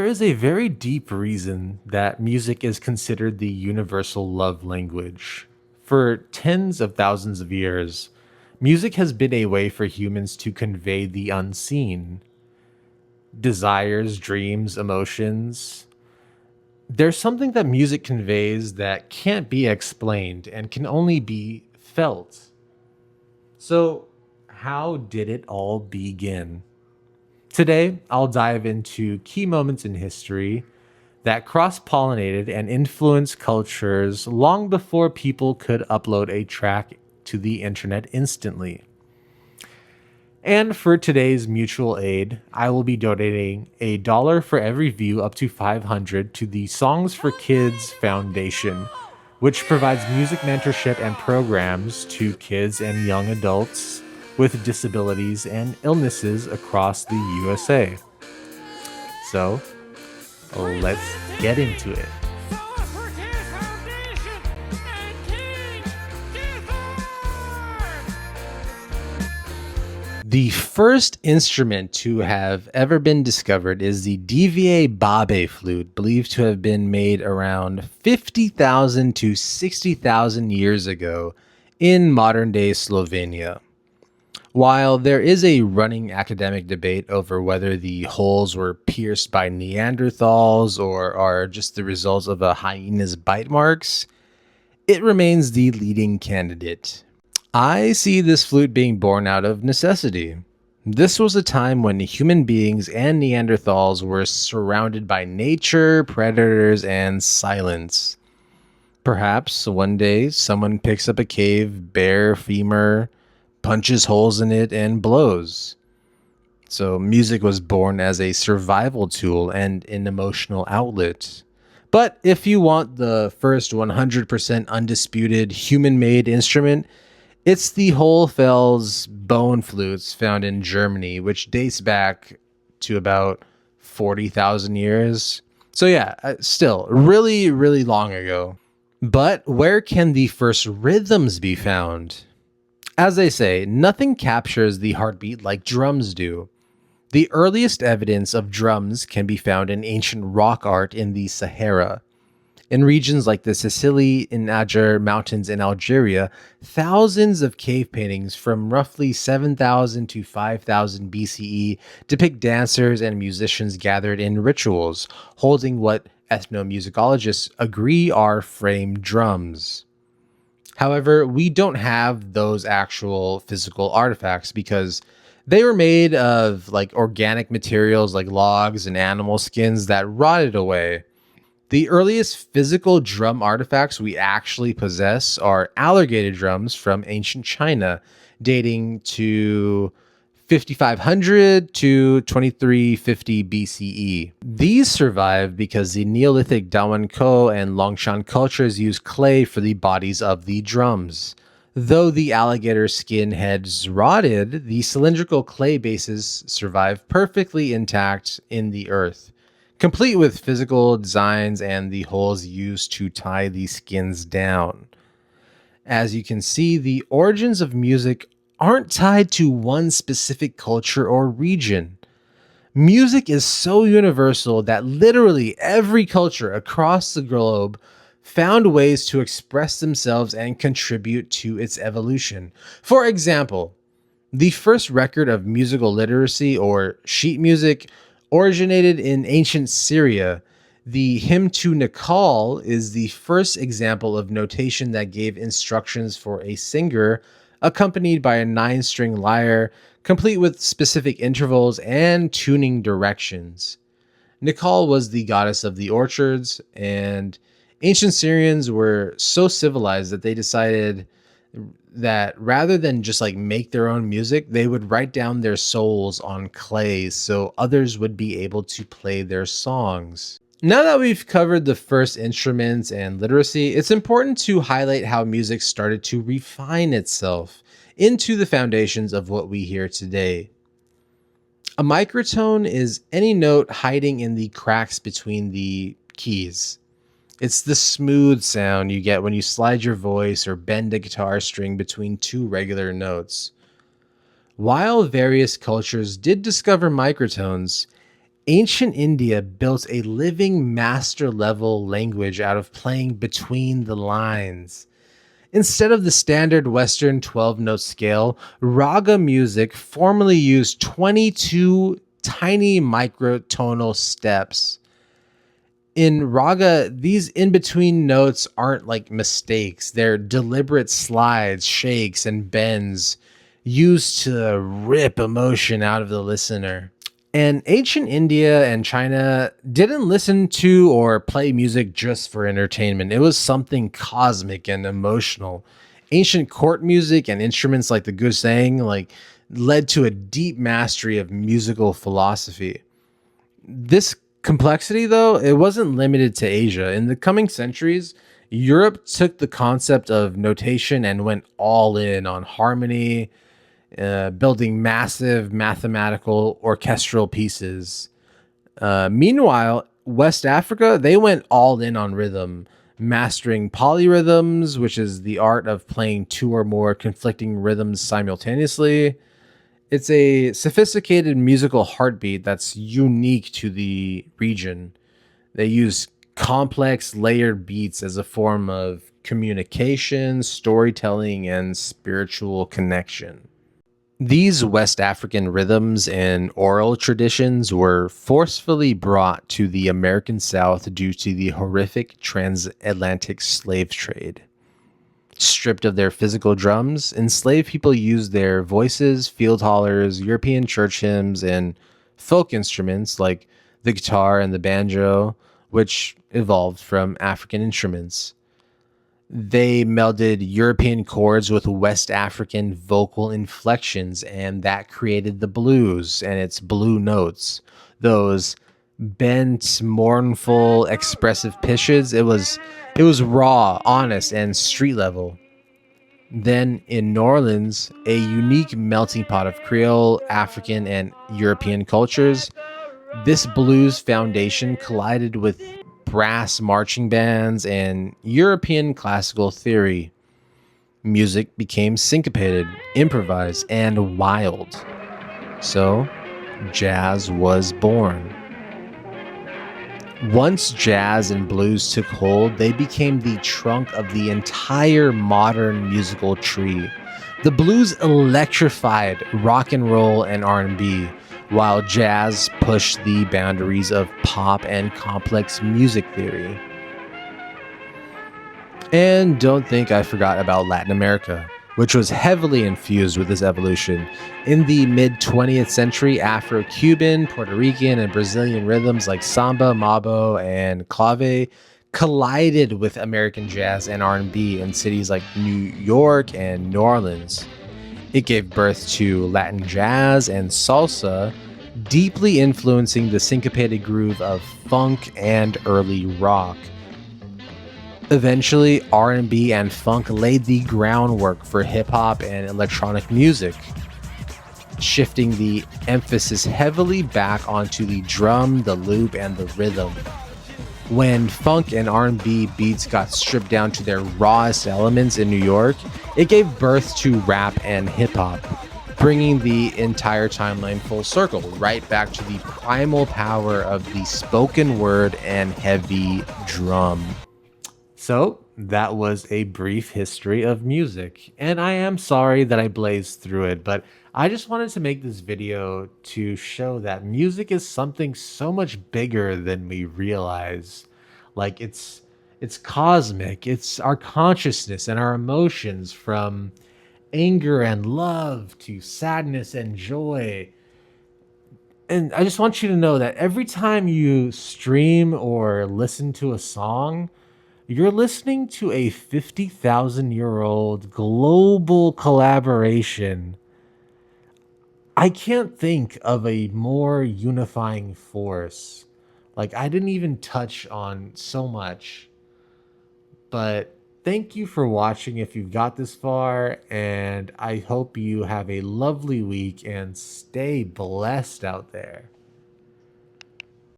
There is a very deep reason that music is considered the universal love language. For tens of thousands of years, music has been a way for humans to convey the unseen desires, dreams, emotions. There's something that music conveys that can't be explained and can only be felt. So, how did it all begin? Today, I'll dive into key moments in history that cross pollinated and influenced cultures long before people could upload a track to the internet instantly. And for today's mutual aid, I will be donating $1 for every view up to 500 to the Songs for Kids Foundation, which provides music mentorship and programs to kids and young adults with disabilities and illnesses across the USA. So, let's get into it. The first instrument to have ever been discovered is the DVA Babe flute, believed to have been made around 50,000 to 60,000 years ago in modern day Slovenia. While there is a running academic debate over whether the holes were pierced by Neanderthals or are just the results of a hyena's bite marks, it remains the leading candidate. I see this flute being born out of necessity. This was a time when human beings and Neanderthals were surrounded by nature, predators, and silence. Perhaps one day someone picks up a cave bare femur, punches holes in it, and blows. So music was born as a survival tool and an emotional outlet. But if you want the first 100% undisputed human-made instrument, it's the Hohlfels bone flutes found in Germany, which dates back to about 40,000 years. So yeah, still really, really long ago. But where can the first rhythms be found? As they say, nothing captures the heartbeat like drums do. The earliest evidence of drums can be found in ancient rock art in the Sahara. In regions like the Sicily and Ager Mountains in Algeria, thousands of cave paintings from roughly 7,000 to 5,000 BCE depict dancers and musicians gathered in rituals, holding what ethnomusicologists agree are framed drums. However, we don't have those actual physical artifacts because they were made of organic materials like logs and animal skins that rotted away. The earliest physical drum artifacts we actually possess are alligator drums from ancient China, dating to 5500 to 2350 BCE. These survive because the Neolithic Dawanko and Longshan cultures used clay for the bodies of the drums. Though the alligator skin heads rotted, the cylindrical clay bases survive perfectly intact in the earth, complete with physical designs and the holes used to tie the skins down. As you can see, the origins of music aren't tied to one specific culture or region. Music is so universal that literally every culture across the globe found ways to express themselves and contribute to its evolution. For example, the first record of musical literacy, or sheet music, originated in ancient Syria. The hymn to Nikal is the first example of notation that gave instructions for a singer, accompanied by a 9-string lyre, complete with specific intervals and tuning directions. Nikal was the goddess of the orchards, and ancient Syrians were so civilized that they decided that rather than just make their own music, they would write down their souls on clay so others would be able to play their songs. Now that we've covered the first instruments and literacy, it's important to highlight how music started to refine itself into the foundations of what we hear today. A microtone is any note hiding in the cracks between the keys. It's the smooth sound you get when you slide your voice or bend a guitar string between two regular notes. While various cultures did discover microtones, Ancient India built a living master level language out of playing between the lines. Instead of the standard Western 12 note scale, raga music formerly used 22 tiny microtonal steps. In raga, these in between notes aren't like mistakes, they're deliberate slides, shakes, and bends used to rip emotion out of the listener. And ancient India and China didn't listen to or play music just for entertainment. It was something cosmic and emotional. Ancient court music and instruments like the guzheng led to a deep mastery of musical philosophy. This complexity, though, it wasn't limited to Asia. In the coming centuries, Europe took the concept of notation and went all in on harmony, building massive mathematical orchestral pieces. Meanwhile, West Africa, they went all in on rhythm, mastering polyrhythms, which is the art of playing two or more conflicting rhythms simultaneously. It's a sophisticated musical heartbeat that's unique to the region. They use complex layered beats as a form of communication, storytelling, and spiritual connection. These West African rhythms and oral traditions were forcefully brought to the American South due to the horrific transatlantic slave trade. Stripped of their physical drums, enslaved people used their voices, field hollers, European church hymns, and folk instruments like the guitar and the banjo, which evolved from African instruments. They melded European chords with West African vocal inflections, and that created the blues and its blue notes. Those bent, mournful, expressive pitches. It was raw, honest, and street level. Then in New Orleans, a unique melting pot of Creole, African, and European cultures, this blues foundation collided with brass marching bands and European classical theory. Music became syncopated, improvised, and wild. So, jazz was born. Once jazz and blues took hold, they became the trunk of the entire modern musical tree. The blues electrified rock and roll and R&B, while jazz pushed the boundaries of pop and complex music theory. And don't think I forgot about Latin America, which was heavily infused with this evolution. In the mid 20th century, Afro-Cuban, Puerto Rican, and Brazilian rhythms like samba, mambo, and clave collided with American jazz and R&B in cities like New York and New Orleans. It gave birth to Latin jazz and salsa, deeply influencing the syncopated groove of funk and early rock. Eventually, R&B and funk laid the groundwork for hip hop and electronic music, shifting the emphasis heavily back onto the drum, the loop, and the rhythm. When funk and R&B beats got stripped down to their rawest elements in New York, it gave birth to rap and hip hop, bringing the entire timeline full circle, right back to the primal power of the spoken word and heavy drum. So, that was a brief history of music, and I am sorry that I blazed through it, but I just wanted to make this video to show that music is something so much bigger than we realize. Like it's cosmic. It's our consciousness and our emotions, from anger and love to sadness and joy. And I just want you to know that every time you stream or listen to a song, you're listening to a 50,000-year-old global collaboration. I can't think of a more unifying force. Like, I didn't even touch on so much, but thank you for watching if you've got this far, and I hope you have a lovely week and stay blessed out there.